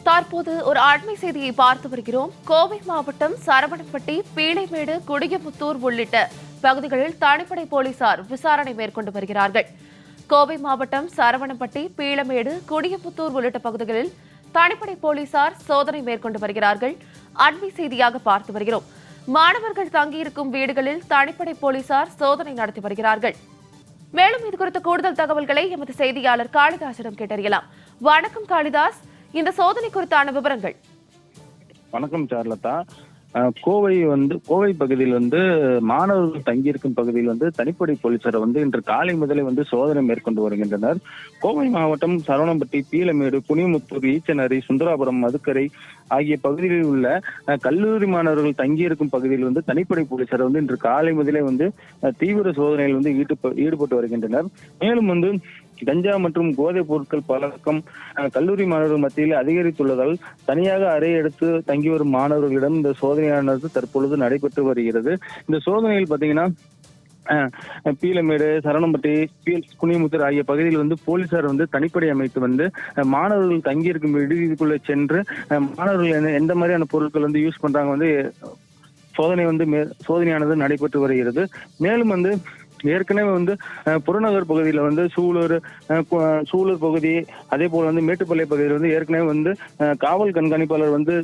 தற்போது ஒரு அண்மை செய்தியை பார்த்து வருகிறோம். கோவை மாவட்டம் சரவணம்பட்டி, பீளைமேடு, குடியமுத்தூர் உள்ளிட்ட பகுதிகளில் தனிப்படை போலீசார் விசாரணை மேற்கொண்டு வருகிறார்கள். கோவை மாவட்டம் சரவணம்பட்டி, பீளமேடு, குடியமுத்தூர் உள்ளிட்ட பகுதிகளில் தனிப்படை போலீசார் சோதனை மேற்கொண்டு வருகிறார்கள். அண்மை செய்தியாக பார்த்து வருகிறோம். மாணவர்கள் தங்கியிருக்கும் வீடுகளில் தனிப்படை போலீசார் சோதனை நடத்தி வருகிறார்கள். மேலும் இது குறித்த கூடுதல் தகவல்களை எமது செய்தியாளர் காளிதாசிடம் கேட்டறியலாம். வணக்கம் காளிதாஸ், இந்த சோதனை குறித்தான விவரங்கள். வணக்கம் சார்லதா. கோவை பகுதியில் மாணவர்கள் தங்கியிருக்கும் பகுதியில் தனிப்படை போலீசார் இன்று காலை முதலே சோதனை மேற்கொண்டு வருகின்றனர். கோவை மாவட்டம் சரவணம்பட்டி, பீளமேடு, குனிமுத்தூர், ஈச்சனரி, சுந்தராபுரம், மதுக்கரை ஆகிய பகுதிகளில் உள்ள கல்லூரி மாணவர்கள் தங்கியிருக்கும் பகுதியில் தனிப்படை போலீசார் இன்று காலை முதலே தீவிர சோதனையில் ஈடுபட்டு வருகின்றனர். மேலும் கஞ்சா மற்றும் போதைப் பொருட்கள் பழக்கம் கல்லூரி மாணவர்கள் மத்தியில் அதிகரித்துள்ளதால் தனியாக அறை எடுத்து தங்கி வரும் மாணவர்களிடம் இந்த சோதனையானது தற்பொழுது நடைபெற்று வருகிறது. இந்த சோதனையில் பாத்தீங்கன்னா பீளமேடு, சரவணம்பட்டி, குனிமுத்தூர் ஆகிய பகுதியில் போலீசார் தனிப்படை அமைத்து மாணவர்கள் தங்கியிருக்கும் விடுதிக்குள்ளே சென்று மாணவர்கள் எந்த மாதிரியான பொருட்கள் யூஸ் பண்றாங்க சோதனையானது நடைபெற்று வருகிறது. மேலும் ஏற்கனவே புறநகர் பகுதியில் சூலூர் பகுதி, அதே போல மேட்டுப்பாளைய பகுதியில் ஏற்கனவே காவல் கண்காணிப்பாளர்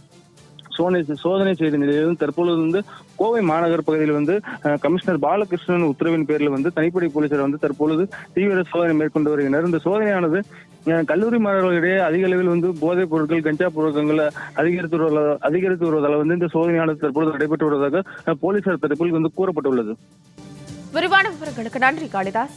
சோதனை செய்த நிலையிலும் தற்பொழுது கோவை மாநகர் பகுதியில் கமிஷனர் பாலகிருஷ்ணன் உத்தரவின் பேரில் தனிப்படை போலீசார் தற்பொழுது தீவிர சோதனை மேற்கொண்டு வருகின்றனர். இந்த சோதனையானது கல்லூரி மாணவர்களிடையே அதிக அளவில் போதைப் பொருட்கள், கஞ்சா பொருட்கள் அதிகரித்து வருவதால் இந்த சோதனையானது தற்பொழுது நடைபெற்று வருவதாக போலீசார் தரப்பில் கூறப்பட்டுள்ளது. விரிவான விவரங்களுக்கு நன்றி காளிதாஸ்.